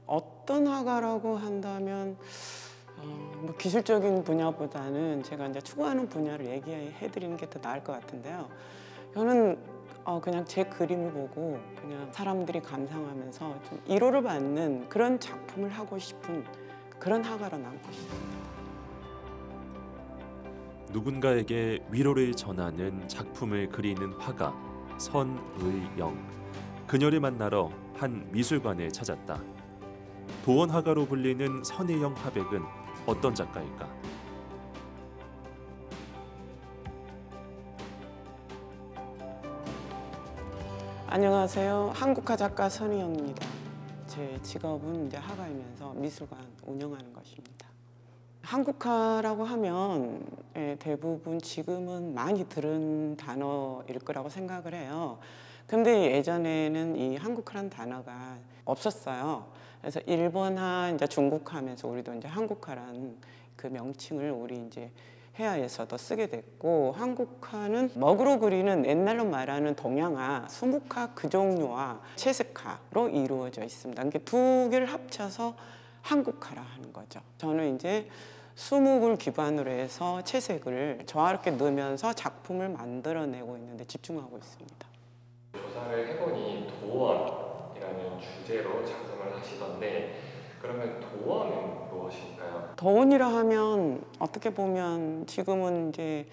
어떤 화가라고 한다면 뭐 기술적인 분야보다는 제가 이제 추구하는 분야를 얘기해 드리는 게 더 나을 것 같은데요. 저는 그냥 제 그림을 보고 그냥 사람들이 감상하면서 좀 위로를 받는 그런 작품을 하고 싶은 그런 화가로 남고 싶습니다. 누군가에게 위로를 전하는 작품을 그리는 화가 선의영. 그녀를 만나러 한 미술관에 찾았다. 도원 화가로 불리는 선의영 화백은 어떤 작가일까? 안녕하세요. 한국화 작가 선의영입니다. 제 직업은 이제 화가이면서 미술관 운영하는 것입니다. 한국화라고 하면 대부분 지금은 많이 들은 단어일 거라고 생각을 해요. 근데 예전에는 이 한국화라는 단어가 없었어요. 그래서 일본화, 이제 중국화하면서 우리도 이제 한국화라는 그 명칭을 우리 이제 해화에서도 쓰게 됐고, 한국화는 먹으로 그리는 옛날로 말하는 동양화, 수묵화 그 종류와 채색화로 이루어져 있습니다. 그러니까 두 개를 합쳐서 한국화라 하는 거죠. 저는 이제 수묵을 기반으로 해서 채색을 조화롭게 넣으면서 작품을 만들어내고 있는데 집중하고 있습니다. 조사를 해보니 도원이라는 주제로 작품을 하시던데, 그러면 도원은 무엇일까요? 도원이라 하면 어떻게 보면 지금은 이제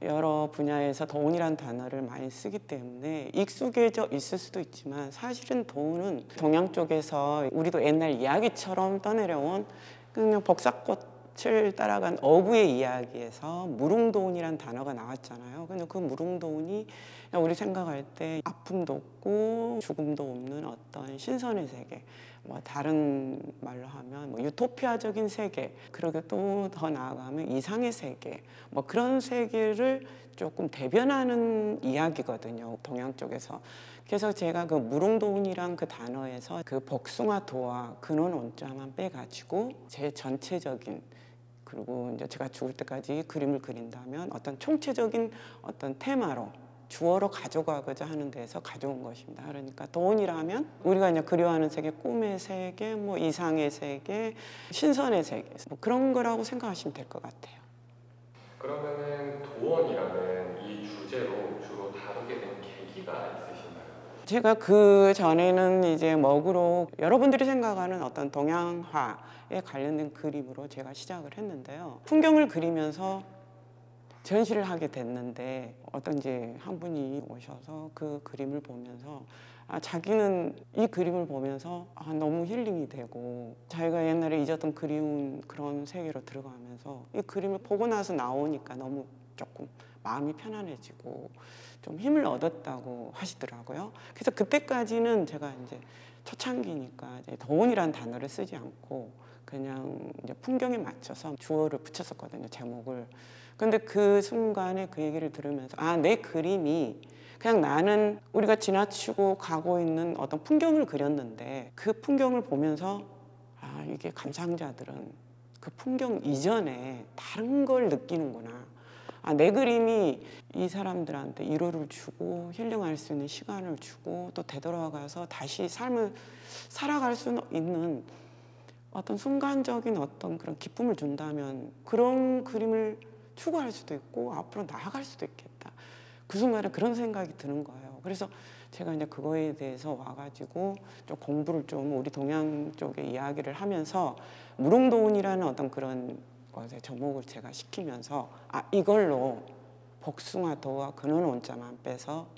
여러 분야에서 도원이라는 단어를 많이 쓰기 때문에 익숙해져 있을 수도 있지만, 사실은 도원은 동양 쪽에서 우리도 옛날 이야기처럼 떠내려온 그냥 벅사꽃을 따라간 어부의 이야기에서 무릉도원이라는 단어가 나왔잖아요. 근데 그 무릉도원이 우리 생각할 때 아픔도 없고 죽음도 없는 어떤 신선의 세계, 뭐 다른 말로 하면 뭐 유토피아적인 세계, 그리고 또 더 나아가면 이상의 세계, 뭐 그런 세계를 조금 대변하는 이야기거든요, 동양 쪽에서. 그래서 제가 그 무릉도원이란 그 단어에서 그 복숭아도와 근원 원자만 빼가지고 제 전체적인, 그리고 이제 제가 죽을 때까지 그림을 그린다면 어떤 총체적인 어떤 테마로, 주어로 가져가고자 하는 데서 가져온 것입니다. 그러니까 도원이라면 우리가 이제 그리워하는 세계, 꿈의 세계, 뭐 이상의 세계, 신선의 세계, 뭐 그런 거라고 생각하시면 될 것 같아요. 그러면은 도원이라는 이 주제로 주로 다루게 된 계기가 있으신가요? 제가 그 전에는 이제 먹으로 여러분들이 생각하는 어떤 동양화에 관련된 그림으로 제가 시작을 했는데요. 풍경을 그리면서 전시를 하게 됐는데, 어떤 이제 한 분이 오셔서 그 그림을 보면서 자기는 이 그림을 보면서 너무 힐링이 되고, 자기가 옛날에 잊었던 그리운 그런 세계로 들어가면서 이 그림을 보고 나서 나오니까 너무 조금 마음이 편안해지고 좀 힘을 얻었다고 하시더라고요. 그래서 그때까지는 제가 이제 초창기니까 이제 도원이라는 단어를 쓰지 않고 그냥 이제 풍경에 맞춰서 주어를 붙였었거든요, 제목을. 근데 그 순간에 그 얘기를 들으면서 내 그림이 그냥 나는 우리가 지나치고 가고 있는 어떤 풍경을 그렸는데, 그 풍경을 보면서 이게 감상자들은 그 풍경 이전에 다른 걸 느끼는구나. 내 그림이 이 사람들한테 위로를 주고 힐링할 수 있는 시간을 주고 또 되돌아가서 다시 삶을 살아갈 수 있는 어떤 순간적인 어떤 그런 기쁨을 준다면 그런 그림을 추구할 수도 있고 앞으로 나아갈 수도 있겠다. 그 순간에 그런 생각이 드는 거예요. 그래서 제가 이제 그거에 대해서 와가지고 좀 공부를 좀 우리 동양 쪽에 이야기를 하면서 무릉도원이라는 어떤 그런 것의 접목을 제가 시키면서 이걸로 복숭아도와 근원 원자만 빼서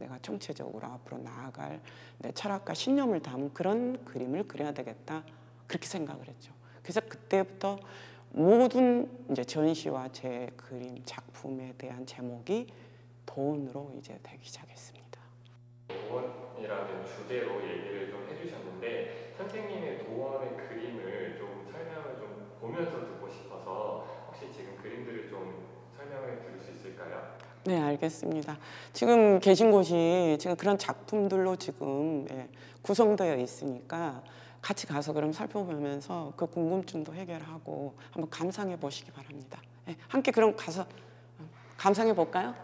내가 총체적으로 앞으로 나아갈 내 철학과 신념을 담은 그런 그림을 그려야 되겠다, 그렇게 생각을 했죠. 그래서 그때부터 모든 이제 전시와 제 그림 작품에 대한 제목이 도원으로 이제 되기 시작했습니다. 도원이라는 주제로 얘기를 좀 해주셨는데, 선생님의 도원의 그림을 좀 설명을 좀 보면서 듣고 싶어서 혹시 지금 그림들을 좀 설명을 드릴 수 있을까요? 네, 알겠습니다. 지금 계신 곳이 지금 그런 작품들로 지금 구성되어 있으니까 같이 가서 그럼 살펴보면서 그 궁금증도 해결하고 한번 감상해 보시기 바랍니다. 함께 그럼 가서 감상해 볼까요?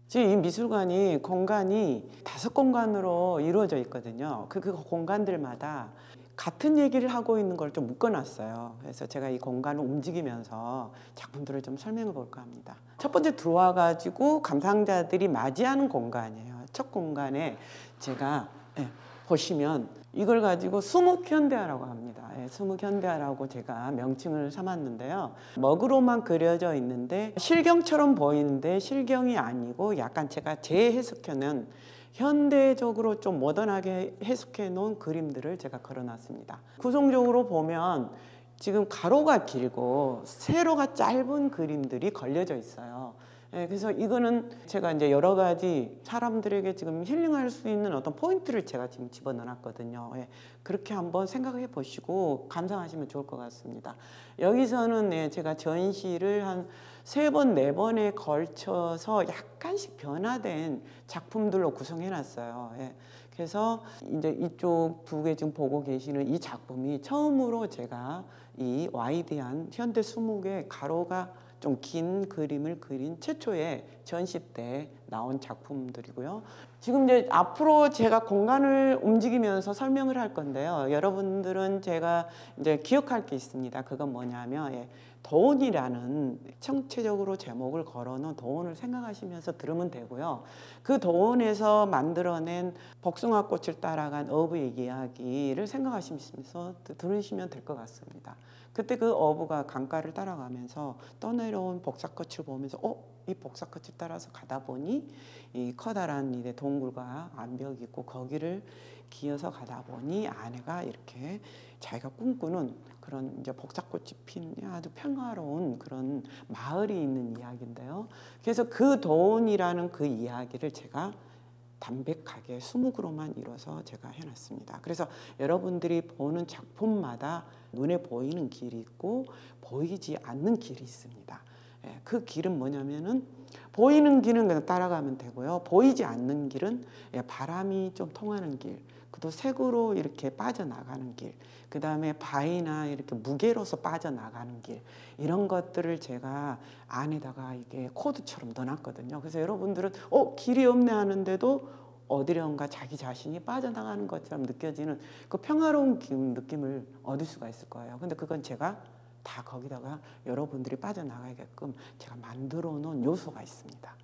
지금 이 미술관이 공간이 5공간으로 이루어져 있거든요. 그 공간들마다 같은 얘기를 하고 있는 걸 좀 묶어놨어요. 그래서 제가 이 공간을 움직이면서 작품들을 좀 설명해 볼까 합니다. 첫 번째 들어와 가지고 감상자들이 맞이하는 공간이에요. 첫 공간에 제가 보시면 이걸 가지고 수묵현대화라고 합니다. 수묵현대화라고 제가 명칭을 삼았는데요. 먹으로만 그려져 있는데 실경처럼 보이는데 실경이 아니고 약간 제가 재해석해낸 현대적으로 좀 모던하게 해석해 놓은 그림들을 제가 걸어놨습니다. 구성적으로 보면 지금 가로가 길고 세로가 짧은 그림들이 걸려져 있어요. 그래서 이거는 제가 이제 여러 가지 사람들에게 지금 힐링할 수 있는 어떤 포인트를 제가 지금 집어넣어놨거든요. 그렇게 한번 생각해 보시고 감상하시면 좋을 것 같습니다. 여기서는 제가 전시를 한 3번, 4번에 걸쳐서 약간씩 변화된 작품들로 구성해 놨어요. 그래서 이제 이쪽 2개 지금 보고 계시는 이 작품이 처음으로 제가 이 와이드한 현대 수묵의 가로가 좀 긴 그림을 그린 최초의 전시 때 나온 작품들이고요. 지금 이제 앞으로 제가 공간을 움직이면서 설명을 할 건데요. 여러분들은 제가 이제 기억할 게 있습니다. 그건 뭐냐면 도원이라는 청체적으로 제목을 걸어놓은 도원을 생각하시면서 들으면 되고요. 그 도원에서 만들어낸 복숭아꽃을 따라간 어부의 이야기를 생각하시면서 들으시면 될 것 같습니다. 그때 그 어부가 강가를 따라가면서 떠내려온 복사꽃을 보면서 이 복사꽃을 따라서 가다 보니 이 커다란 이제 동굴과 암벽이 있고 거기를 기어서 가다 보니 아내가 이렇게 자기가 꿈꾸는 그런 이제 복사꽃이 핀 아주 평화로운 그런 마을이 있는 이야기인데요. 그래서 그 도원이라는 그 이야기를 제가 담백하게 수묵으로만 이뤄서 제가 해놨습니다. 그래서 여러분들이 보는 작품마다 눈에 보이는 길이 있고 보이지 않는 길이 있습니다. 그 길은 뭐냐면은 보이는 길은 그냥 따라가면 되고요. 보이지 않는 길은 바람이 좀 통하는 길, 또 색으로 이렇게 빠져나가는 길, 그 다음에 바위나 이렇게 무게로서 빠져나가는 길, 이런 것들을 제가 안에다가 이게 코드처럼 넣어놨거든요. 그래서 여러분들은 길이 없네 하는데도 어디론가 자기 자신이 빠져나가는 것처럼 느껴지는 그 평화로운 느낌을 얻을 수가 있을 거예요. 근데 그건 제가 다 거기다가 여러분들이 빠져나가게끔 제가 만들어 놓은 요소가 있습니다.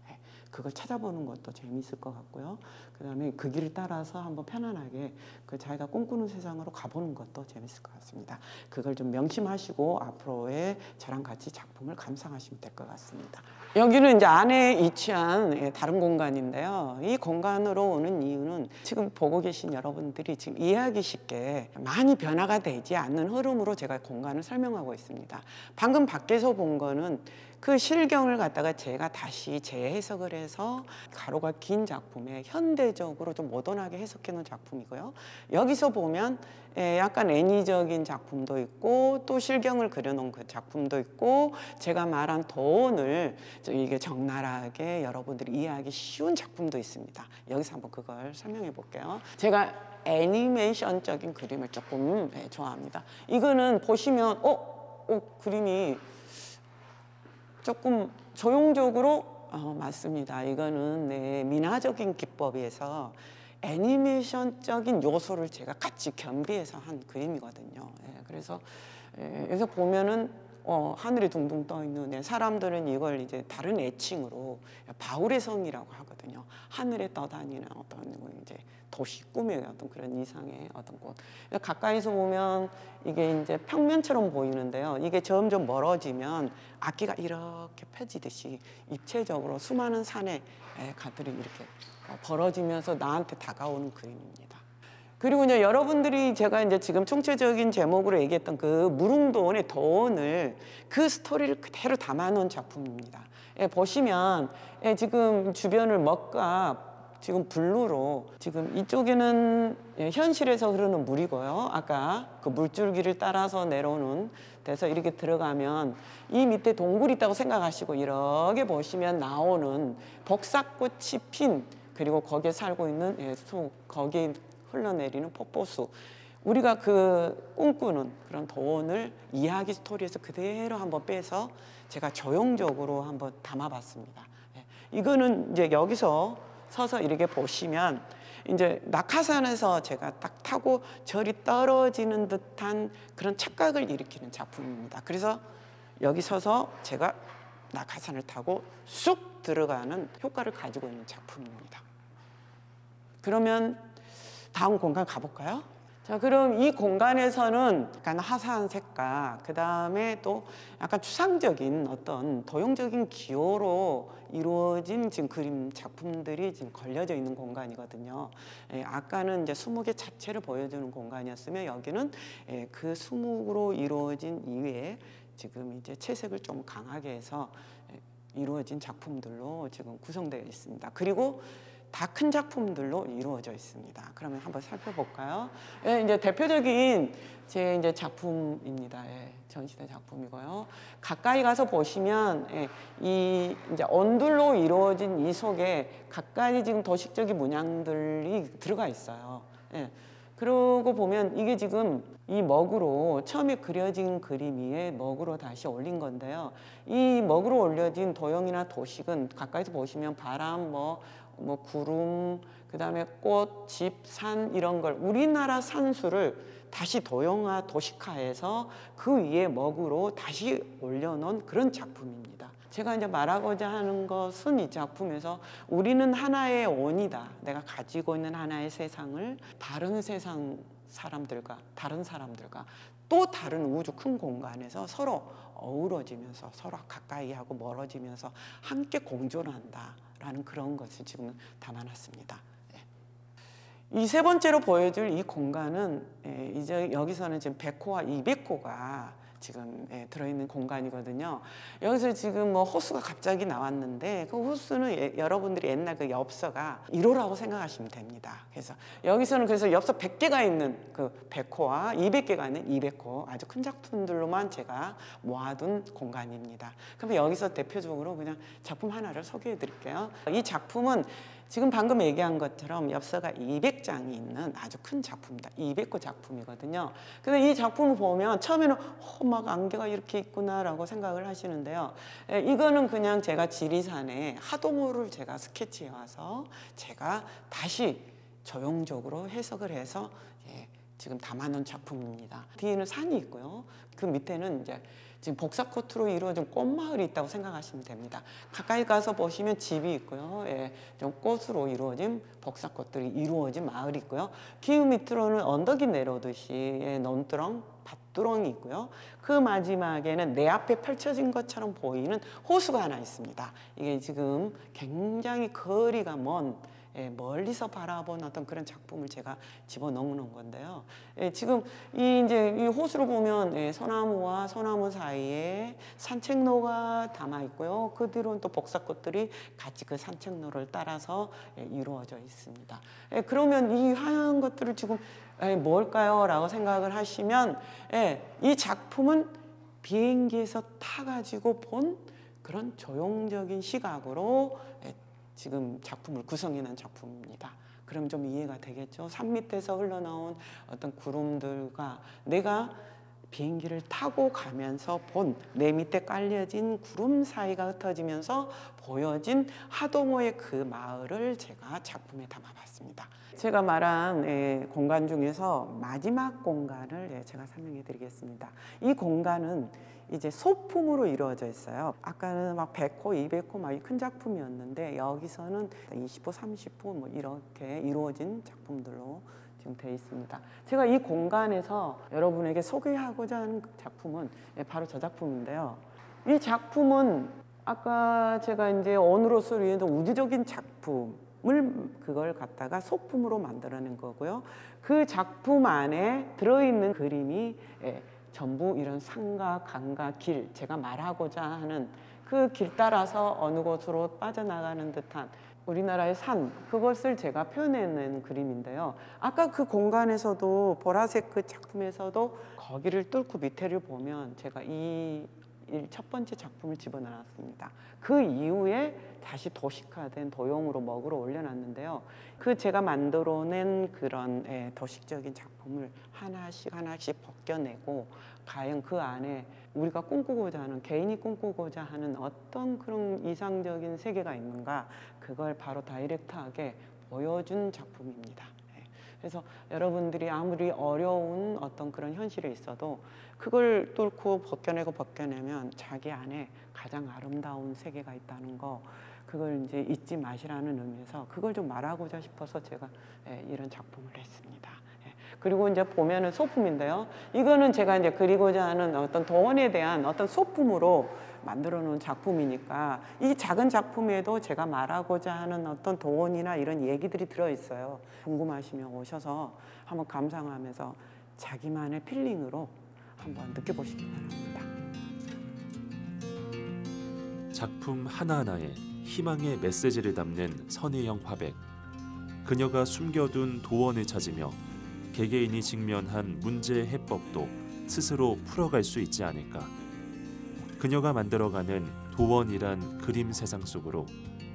그걸 찾아보는 것도 재미있을 것 같고요. 그 다음에 그 길을 따라서 한번 편안하게 그 자기가 꿈꾸는 세상으로 가보는 것도 재미있을 것 같습니다. 그걸 좀 명심하시고 앞으로의 저랑 같이 작품을 감상하시면 될 것 같습니다. 여기는 이제 안에 위치한 다른 공간인데요. 이 공간으로 오는 이유는 지금 보고 계신 여러분들이 지금 이해하기 쉽게 많이 변화가 되지 않는 흐름으로 제가 공간을 설명하고 있습니다. 방금 밖에서 본 거는 그 실경을 갖다가 제가 다시 재해석을 해서 가로가 긴 작품에 현대적으로 좀 모던하게 해석해 놓은 작품이고요. 여기서 보면 약간 애니적인 작품도 있고 또 실경을 그려놓은 그 작품도 있고 제가 말한 도원을 이게 적나라하게 여러분들이 이해하기 쉬운 작품도 있습니다. 여기서 한번 그걸 설명해 볼게요. 제가 애니메이션적인 그림을 조금 좋아합니다. 이거는 보시면 그림이 조금 조형적으로 맞습니다. 이거는 민화적인 기법에서 애니메이션적인 요소를 제가 같이 겸비해서 한 그림이거든요. 그래서 여기서 보면은 하늘이 둥둥 떠 있는 사람들은 이걸 이제 다른 애칭으로 바울의 성이라고 하거든요. 하늘에 떠다니는 어떤 이제 도시 꿈의 어떤 그런 이상의 어떤 곳. 가까이서 보면 이게 이제 평면처럼 보이는데요. 이게 점점 멀어지면 악기가 이렇게 펴지듯이 입체적으로 수많은 산의 가들이 이렇게 벌어지면서 나한테 다가오는 그림입니다. 그리고 이제 여러분들이 제가 이제 지금 총체적인 제목으로 얘기했던 그 무릉도원의 도원을 그 스토리를 그대로 담아놓은 작품입니다. 보시면 지금 주변을 먹과 지금 블루로 지금 이쪽에는 현실에서 흐르는 물이고요. 아까 그 물줄기를 따라서 내려오는 데서 이렇게 들어가면 이 밑에 동굴이 있다고 생각하시고 이렇게 보시면 나오는 복사꽃이 핀 그리고 거기에 살고 있는 거기에 흘러내리는 폭포수, 우리가 그 꿈꾸는 그런 도원을 이야기 스토리에서 그대로 한번 빼서 제가 조형적으로 한번 담아봤습니다. 이거는 이제 여기서 서서 이렇게 보시면 이제 낙하산에서 제가 딱 타고 절이 떨어지는 듯한 그런 착각을 일으키는 작품입니다. 그래서 여기 서서 제가 낙하산을 타고 쑥 들어가는 효과를 가지고 있는 작품입니다. 그러면 다음 공간 가볼까요? 자, 그럼 이 공간에서는 약간 화사한 색깔, 그 다음에 또 약간 추상적인 어떤 도형적인 기호로 이루어진 지금 그림 작품들이 지금 걸려져 있는 공간이거든요. 아까는 이제 수묵의 자체를 보여주는 공간이었으면 여기는 그 수묵으로 이루어진 이외에 지금 이제 채색을 좀 강하게 해서 이루어진 작품들로 지금 구성되어 있습니다. 그리고 다 큰 작품들로 이루어져 있습니다. 그러면 한번 살펴볼까요? 이제 대표적인 제 이제 작품입니다. 전시대 작품이고요. 가까이 가서 보시면 이 이제 언들로 이루어진 이 속에 각가지 지금 도식적인 문양들이 들어가 있어요. 그러고 보면 이게 지금 이 먹으로 처음에 그려진 그림 위에 먹으로 다시 올린 건데요. 이 먹으로 올려진 도형이나 도식은 가까이서 보시면 바람, 뭐 구름, 그 다음에 꽃, 집, 산 이런 걸 우리나라 산수를 다시 도형화, 도식화해서 그 위에 먹으로 다시 올려놓은 그런 작품입니다. 제가 이제 말하고자 하는 것은 이 작품에서 우리는 하나의 원이다. 내가 가지고 있는 하나의 세상을 다른 세상 사람들과 다른 사람들과 또 다른 우주 큰 공간에서 서로 어우러지면서 서로 가까이 하고 멀어지면서 함께 공존한다라는 그런 것을 지금 담아놨습니다. 이 세 번째로 보여줄 이 공간은 이제 여기서는 지금 100호와 200호가 지금 들어있는 공간이거든요. 여기서 지금 뭐 호수가 갑자기 나왔는데 그 호수는 여러분들이 옛날 그 엽서가 1호라고 생각하시면 됩니다. 그래서 여기서는 그래서 엽서 100개가 있는 그 100호와 200개가 있는 200호 아주 큰 작품들로만 제가 모아둔 공간입니다. 그럼 여기서 대표적으로 그냥 작품 하나를 소개해 드릴게요. 이 작품은 지금 방금 얘기한 것처럼 엽서가 200장이 있는 아주 큰 작품입니다. 200호 작품이거든요. 근데 이 작품을 보면 처음에는 막 안개가 이렇게 있구나라고 생각을 하시는데요. 이거는 그냥 제가 지리산에 하동호를 제가 스케치해 와서 제가 다시 조형적으로 해석을 해서 지금 담아놓은 작품입니다. 뒤에는 산이 있고요. 그 밑에는 이제 지금 복사코트로 이루어진 꽃마을이 있다고 생각하시면 됩니다. 가까이 가서 보시면 집이 있고요. 좀 꽃으로 이루어진 복사코트로 이루어진 마을이 있고요. 기후 밑으로는 언덕이 내려오듯이 논두렁, 밭두렁이 있고요. 그 마지막에는 내 앞에 펼쳐진 것처럼 보이는 호수가 하나 있습니다. 이게 지금 굉장히 거리가 먼 멀리서 바라본 어떤 그런 작품을 제가 집어넣는 건데요. 지금 이 호수를 보면 소나무와 소나무 사이에 산책로가 담아 있고요. 그 뒤로는 또 복사꽃들이 같이 그 산책로를 따라서 이루어져 있습니다. 그러면 이 하얀 것들을 지금 뭘까요? 라고 생각을 하시면 이 작품은 비행기에서 타가지고 본 그런 조형적인 시각으로 지금 작품을 구성해낸 작품입니다. 그럼 좀 이해가 되겠죠? 산 밑에서 흘러나온 어떤 구름들과 내가 비행기를 타고 가면서 본 내 밑에 깔려진 구름 사이가 흩어지면서 보여진 하동호의 그 마을을 제가 작품에 담아봤습니다. 제가 말한 공간 중에서 마지막 공간을 제가 설명해 드리겠습니다. 이 공간은 이제 소품으로 이루어져 있어요. 아까는 막 100호, 200호 막 큰 작품이었는데 여기서는 20호, 30호 뭐 이렇게 이루어진 작품들로 지금 되어 있습니다. 제가 이 공간에서 여러분에게 소개하고자 하는 작품은 바로 저 작품인데요. 이 작품은 아까 제가 이제 언으로서 이해도 우주적인 작품을 그걸 갖다가 소품으로 만들어낸 거고요. 그 작품 안에 들어있는 그림이 전부 이런 산과 강과 길, 제가 말하고자 하는 그 길 따라서 어느 곳으로 빠져나가는 듯한 우리나라의 산, 그것을 제가 표현해낸 그림인데요. 아까 그 공간에서도 보라색 그 작품에서도 거기를 뚫고 밑에를 보면 제가 이 첫 번째 작품을 집어넣었습니다. 그 이후에 다시 도식화된 도형으로 먹으로 올려놨는데요. 그 제가 만들어낸 그런 도식적인 작품을 하나씩 벗겨내고 과연 그 안에 우리가 꿈꾸고자 하는, 개인이 꿈꾸고자 하는 어떤 그런 이상적인 세계가 있는가, 그걸 바로 다이렉트하게 보여준 작품입니다. 그래서 여러분들이 아무리 어려운 어떤 그런 현실이 있어도 그걸 뚫고 벗겨내면 자기 안에 가장 아름다운 세계가 있다는 거, 그걸 이제 잊지 마시라는 의미에서 그걸 좀 말하고자 싶어서 제가 이런 작품을 했습니다. 그리고 이제 보면은 소품인데요. 이거는 제가 이제 그리고자 하는 어떤 도원에 대한 어떤 소품으로 만들어 놓은 작품이니까 이 작은 작품에도 제가 말하고자 하는 어떤 도원이나 이런 얘기들이 들어 있어요. 궁금하시면 오셔서 한번 감상하면서 자기만의 필링으로 한번 느껴보시기 바랍니다. 작품 하나하나에 희망의 메시지를 담는 선혜영 화백. 그녀가 숨겨둔 도원을 찾으며 개개인이 직면한 문제의 해법도 스스로 풀어갈 수 있지 않을까. 그녀가 만들어가는 도원이란 그림 세상 속으로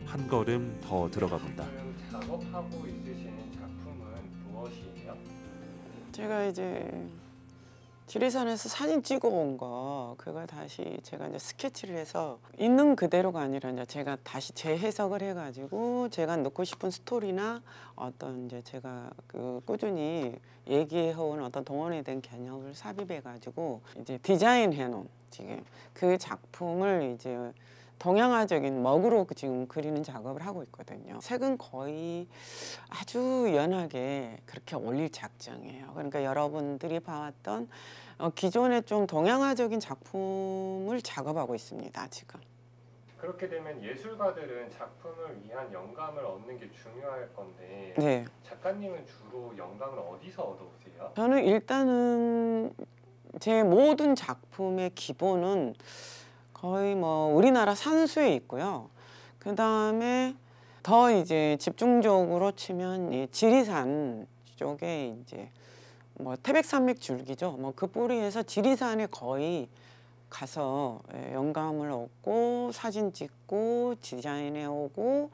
한 걸음 더 들어가 본다. 지금 작업하고 있으신 작품은 무엇이에요? 제가 이제 지리산에서 사진 찍어 온 거, 그걸 다시 제가 이제 스케치를 해서 있는 그대로가 아니라 이제 제가 다시 재해석을 해가지고 제가 넣고 싶은 스토리나 어떤 이제 제가 그 꾸준히 얘기해온 어떤 동원에 대한 개념을 삽입해가지고 이제 디자인해 놓은 지금 그 작품을 이제 동양화적인 먹으로 지금 그리는 작업을 하고 있거든요. 색은 거의 아주 연하게 그렇게 올릴 작정이에요. 그러니까 여러분들이 봐왔던 기존의 좀 동양화적인 작품을 작업하고 있습니다, 지금. 그렇게 되면 예술가들은 작품을 위한 영감을 얻는 게 중요할 건데 네. 작가님은 주로 영감을 어디서 얻어오세요? 저는 일단은 제 모든 작품의 기본은 거의 뭐 우리나라 산수에 있고요. 그 다음에 더 이제 집중적으로 치면 이 지리산 쪽에 이제 뭐 태백산맥 줄기죠. 뭐 그 뿌리에서 지리산에 거의 가서 영감을 얻고 사진 찍고 디자인해 오고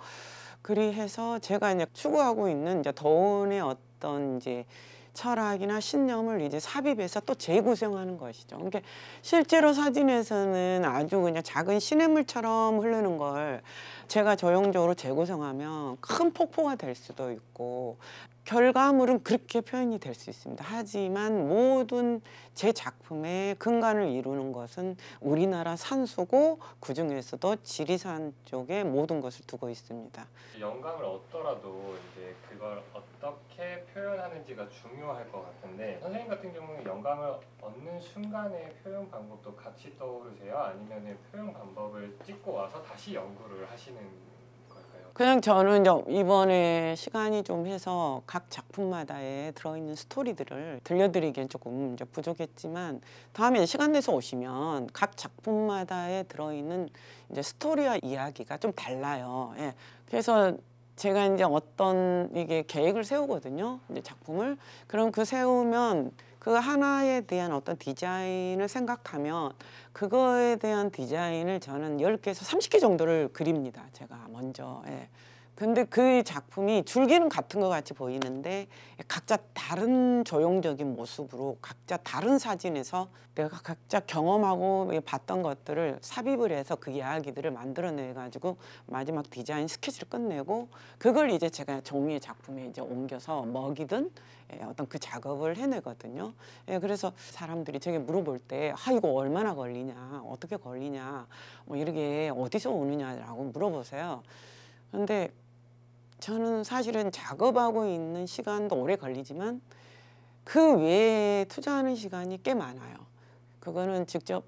그리해서 제가 이제 추구하고 있는 이제 도원의 어떤 이제 철학이나 신념을 이제 삽입해서 또 재구성하는 것이죠. 그러니까 실제로 사진에서는 아주 그냥 작은 시냇물처럼 흐르는 걸 제가 조형적으로 재구성하면 큰 폭포가 될 수도 있고 결과물은 그렇게 표현이 될 수 있습니다. 하지만 모든 제 작품의 근간을 이루는 것은 우리나라 산수고 그중에서도 지리산 쪽에 모든 것을 두고 있습니다. 영감을 얻더라도 이제 그걸 어떻게 표현하는지가 중요할 것 같은데 선생님 같은 경우는 영감을 얻는 순간의 표현 방법도 같이 떠오르세요? 아니면 표현 방법을 찍고 와서 다시 연구를 하시는 걸까요? 그냥 저는 이번에 시간이 좀 해서 각 작품마다에 들어있는 스토리들을 들려드리기엔 조금 이제 부족했지만 다음에 시간 내서 오시면 각 작품마다에 들어있는 이제 스토리와 이야기가 좀 달라요. 예. 그래서 제가 이제 어떤 이게 계획을 세우거든요. 이제 작품을. 그럼 그 세우면 그 하나에 대한 어떤 디자인을 생각하면 그거에 대한 디자인을 저는 10개에서 30개 정도를 그립니다. 제가 먼저. 예. 근데 그 작품이 줄기는 같은 것 같이 보이는데 각자 다른 조형적인 모습으로 각자 다른 사진에서 내가 각자 경험하고 봤던 것들을 삽입을 해서 그 이야기들을 만들어내 가지고 마지막 디자인 스케치를 끝내고 그걸 이제 제가 종이의 작품에 이제 옮겨서 먹이든 어떤 그 작업을 해내거든요. 예, 그래서 사람들이 제게 물어볼 때 이거 얼마나 걸리냐, 어떻게 걸리냐, 뭐 이렇게 어디서 오느냐라고 물어보세요. 근데 저는 사실은 작업하고 있는 시간도 오래 걸리지만 그 외에 투자하는 시간이 꽤 많아요. 그거는 직접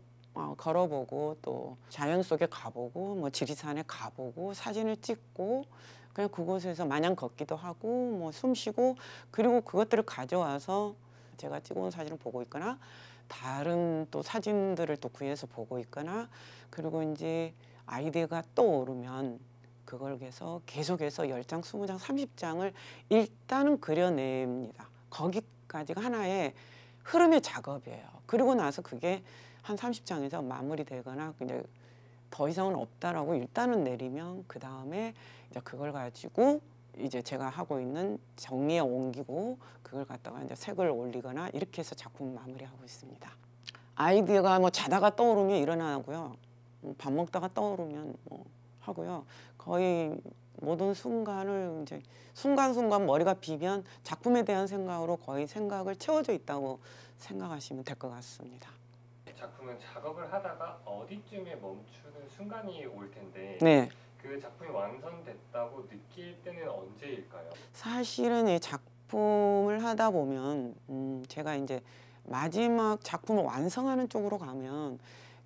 걸어보고 또 자연 속에 가보고 뭐 지리산에 가보고 사진을 찍고 그냥 그곳에서 마냥 걷기도 하고 뭐 숨 쉬고 그리고 그것들을 가져와서 제가 찍어온 사진을 보고 있거나 다른 또 사진들을 또 구해서 보고 있거나 그리고 이제 아이디어가 떠오르면 그걸 해서 계속해서 10장, 20장, 30장을 일단은 그려냅니다. 거기까지가 하나의 흐름의 작업이에요. 그리고 나서 그게 한 30장에서 마무리되거나 이제 더 이상은 없다라고 일단은 내리면 그 다음에 이제 그걸 가지고 이제 제가 하고 있는 정리에 옮기고 그걸 갖다가 이제 색을 올리거나 이렇게 해서 작품 마무리하고 있습니다. 아이디어가 뭐 자다가 떠오르면 일어나고요. 밥 먹다가 떠오르면 뭐 하고요. 거의 모든 순간을 이제 순간순간 머리가 비면 작품에 대한 생각으로 거의 생각을 채워져 있다고 생각하시면 될 것 같습니다. 작품은 작업을 하다가 어디쯤에 멈추는 순간이 올 텐데 네. 그 작품이 완성됐다고 느낄 때는 언제일까요? 사실은 이 작품을 하다 보면 제가 이제 마지막 작품을 완성하는 쪽으로 가면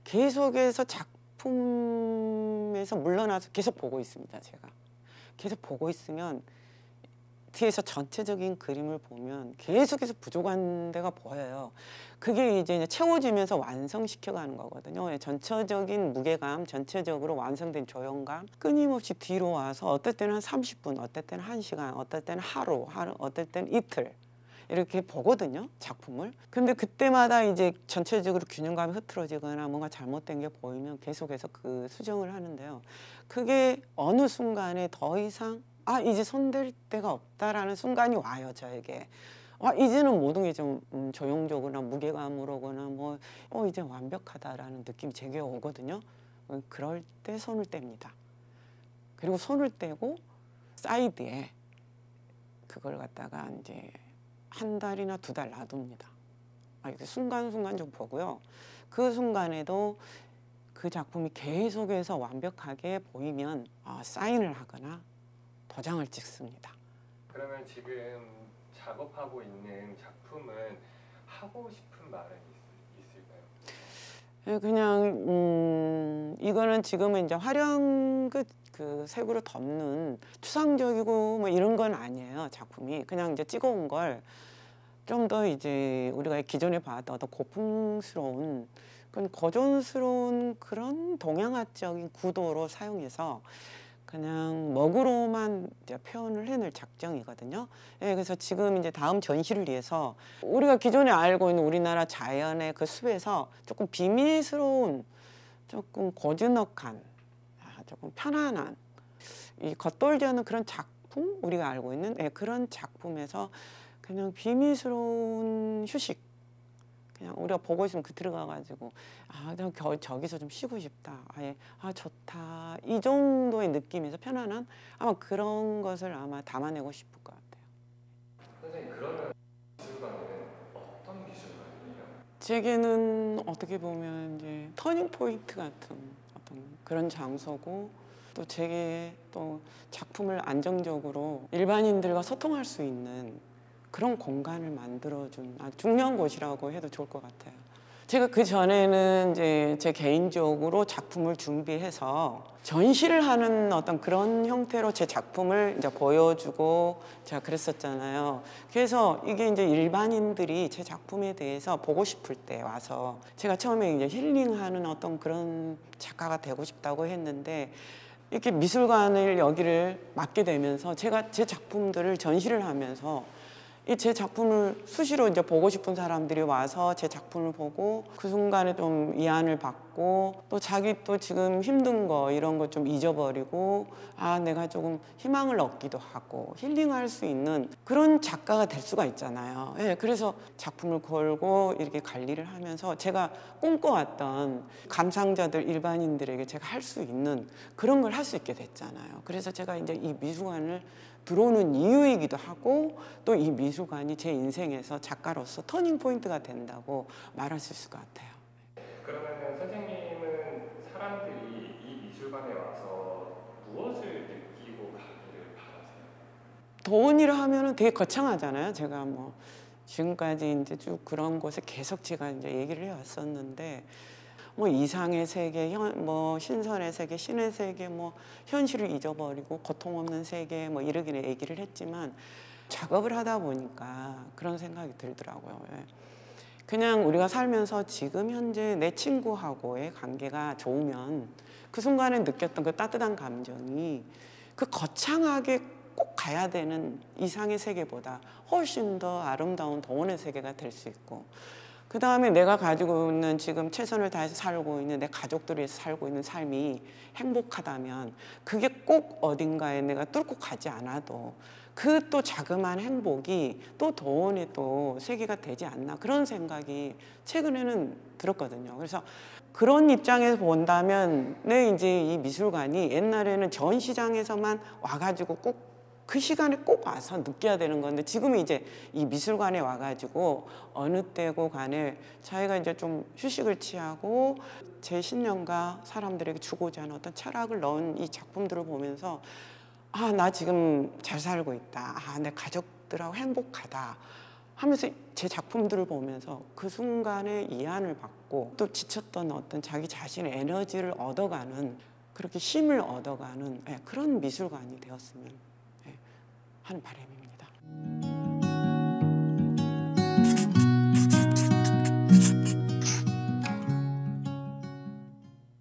계속해서 작품에서 물러나서 계속 보고 있습니다. 제가 계속 보고 있으면 뒤에서 전체적인 그림을 보면 계속해서 부족한 데가 보여요. 그게 이제 채워지면서 완성시켜가는 거거든요. 전체적인 무게감, 전체적으로 완성된 조형감 끊임없이 뒤로 와서 어떨 때는 한 30분, 어떨 때는 1시간, 어떨 때는 하루, 어떨 때는 이틀 이렇게 보거든요, 작품을. 근데 그때마다 이제 전체적으로 균형감이 흐트러지거나 뭔가 잘못된 게 보이면 계속해서 그 수정을 하는데요. 그게 어느 순간에 더 이상 이제 손댈 데가 없다라는 순간이 와요, 저에게. 이제는 모든 게 좀 조형적으로나 무게감으로거나 뭐 이제 완벽하다라는 느낌이 제게 오거든요. 그럴 때 손을 뗍니다. 그리고 손을 떼고 사이드에 그걸 갖다가 이제 한 달이나 2달 놔둡니다. 이렇게 순간순간 좀 보고요. 그 순간에도 그 작품이 계속해서 완벽하게 보이면 사인을 하거나 도장을 찍습니다. 그러면 지금 작업하고 있는 작품은 하고 싶은 말은 있을까요? 그냥 이거는 지금은 이제 화려한 그 색으로 덮는 추상적이고 뭐 이런 건 아니에요. 작품이 그냥 이제 찍어온 걸 좀 더 이제 우리가 기존에 봐왔던 어떤 고풍스러운 그런 고전스러운 그런 동양화적인 구도로 사용해서 그냥 먹으로만 이제 표현을 해낼 작정이거든요. 그래서 지금 이제 다음 전시를 위해서 우리가 기존에 알고 있는 우리나라 자연의 그 숲에서 조금 비밀스러운, 조금 고즈넉한, 조금 편안한, 이 겉돌지 않는 그런 작품, 우리가 알고 있는 그런 작품에서 그냥 비밀스러운 휴식. 그냥 우리가 보고 있으면 들어가가지고 그냥 저기서 좀 쉬고 싶다. 좋다. 이 정도의 느낌에서 편안한 아마 그런 것을 아마 담아내고 싶을 것 같아요. 선생님, 그러면 미술관은 어떤 미술관이에요? 제게는 어떻게 보면 이제 터닝 포인트 같은 어떤 그런 장소고 또 제게 또 작품을 안정적으로 일반인들과 소통할 수 있는 그런 공간을 만들어준 중요한 곳이라고 해도 좋을 것 같아요. 제가 그 전에는 이제 제 개인적으로 작품을 준비해서 전시를 하는 어떤 그런 형태로 제 작품을 이제 보여주고 제가 그랬었잖아요. 그래서 이게 이제 일반인들이 제 작품에 대해서 보고 싶을 때 와서 제가 처음에 이제 힐링하는 어떤 그런 작가가 되고 싶다고 했는데 이렇게 미술관을 여기를 맡게 되면서 제가 제 작품들을 전시를 하면서 제 작품을 수시로 이제 보고 싶은 사람들이 와서 제 작품을 보고 그 순간에 좀 위안을 받고 또 자기 또 지금 힘든 거 이런 거 좀 잊어버리고 내가 조금 희망을 얻기도 하고 힐링할 수 있는 그런 작가가 될 수가 있잖아요. 그래서 작품을 걸고 이렇게 관리를 하면서 제가 꿈꿔왔던 감상자들 일반인들에게 제가 할 수 있는 그런 걸 할 수 있게 됐잖아요. 그래서 제가 이제 이 미술관을 들어오는 이유이기도 하고 또 이 미술관이 제 인생에서 작가로서 터닝 포인트가 된다고 말할 수 있을 것 같아요. 그러면 선생님은 사람들이 이 미술관에 와서 무엇을 느끼고 가기를 바라세요? 도원이라 하면은 되게 거창하잖아요. 제가 뭐 지금까지 이제 쭉 그런 곳에 계속 제가 이제 얘기를 해왔었는데 뭐 이상의 세계, 뭐 신선의 세계, 신의 세계, 뭐 현실을 잊어버리고 고통 없는 세계, 뭐 이러긴 얘기를 했지만 작업을 하다 보니까 그런 생각이 들더라고요. 그냥 우리가 살면서 지금 현재 내 친구하고의 관계가 좋으면 그 순간에 느꼈던 그 따뜻한 감정이 그 거창하게 꼭 가야 되는 이상의 세계보다 훨씬 더 아름다운 동원의 세계가 될 수 있고 그 다음에 내가 가지고 있는 지금 최선을 다해서 살고 있는 내 가족들을 위해서 살고 있는 삶이 행복하다면 그게 꼭 어딘가에 내가 뚫고 가지 않아도 그 또 자그마한 행복이 또 도원의 또 세계가 되지 않나 그런 생각이 최근에는 들었거든요. 그래서 그런 입장에서 본다면 이제 이 미술관이 옛날에는 전시장에서만 와가지고 꼭 그 시간에 꼭 와서 느껴야 되는 건데 지금은 이제 이 미술관에 와가지고 어느 때고 간에 자기가 이제 좀 휴식을 취하고 제 신념과 사람들에게 주고자 하는 어떤 철학을 넣은 이 작품들을 보면서 아, 나 지금 잘 살고 있다. 아, 내 가족들하고 행복하다. 하면서 제 작품들을 보면서 그 순간에 이안을 받고 또 지쳤던 어떤 자기 자신의 에너지를 얻어가는 그렇게 힘을 얻어가는 그런 미술관이 되었으면 하는 바람입니다.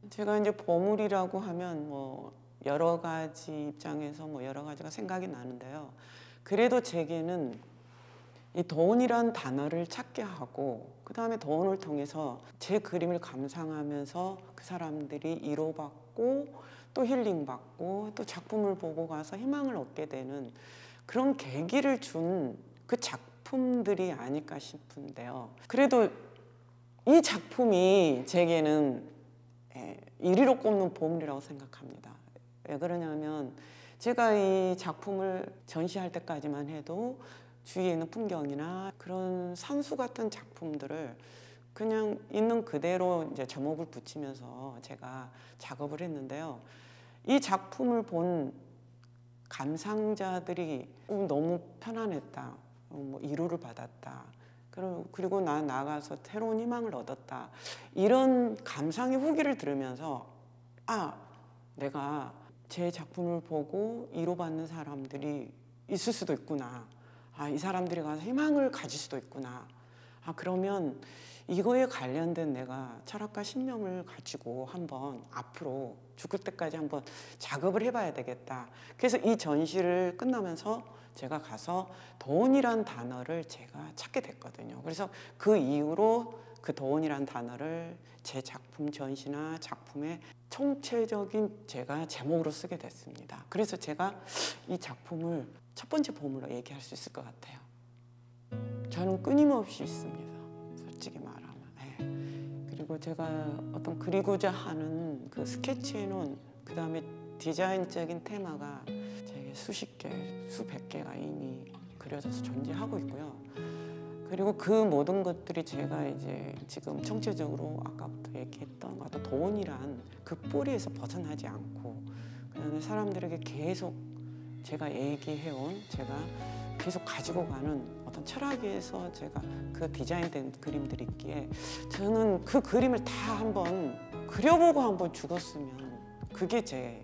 제가 이제 보물이라고 하면 뭐 여러 가지 입장에서 뭐 여러 가지가 생각이 나는데요. 그래도 제게는 이 돈이란 단어를 찾게 하고 그 다음에 돈을 통해서 제 그림을 감상하면서 그 사람들이 위로받고 또 힐링받고 또 작품을 보고 가서 희망을 얻게 되는 그런 계기를 준 그 작품들이 아닐까 싶은데요. 그래도 이 작품이 제게는 1위로 꼽는 보물이라고 생각합니다. 왜 그러냐면 제가 이 작품을 전시할 때까지만 해도 주위에 있는 풍경이나 그런 산수 같은 작품들을 그냥 있는 그대로 이제 제목을 붙이면서 제가 작업을 했는데요. 이 작품을 본 감상자들이 너무 편안했다, 뭐 위로를 받았다, 그리고 나 나가서 새로운 희망을 얻었다, 이런 감상의 후기를 들으면서 아, 내가 제 작품을 보고 위로받는 사람들이 있을 수도 있구나. 아, 이 사람들이 가서 희망을 가질 수도 있구나. 아, 그러면 이거에 관련된 내가 철학과 신념을 가지고 한번 앞으로 죽을 때까지 한번 작업을 해봐야 되겠다. 그래서 이 전시를 끝나면서 제가 가서 돈이란 단어를 제가 찾게 됐거든요. 그래서 그 이후로 그 돈이란 단어를 제 작품 전시나 작품의 총체적인 제가 제목으로 쓰게 됐습니다. 그래서 제가 이 작품을 첫 번째 보물로 얘기할 수 있을 것 같아요. 저는 끊임없이 있습니다. 솔직히 말하면. 그리고 제가 어떤 그리고자 하는 그 스케치해놓은 그 다음에 디자인적인 테마가 제게 수십 개, 수백 개가 이미 그려져서 존재하고 있고요. 그리고 그 모든 것들이 제가 이제 지금 총체적으로 아까부터 얘기했던 어떤 돈이란 그 뿌리에서 벗어나지 않고 그다음에 사람들에게 계속 제가 얘기해온 제가 계속 가지고 가는 어떤 철학에서 제가 그 디자인된 그림들이 있기에 저는 그 그림을 다 한번 그려보고 한번 죽었으면 그게 제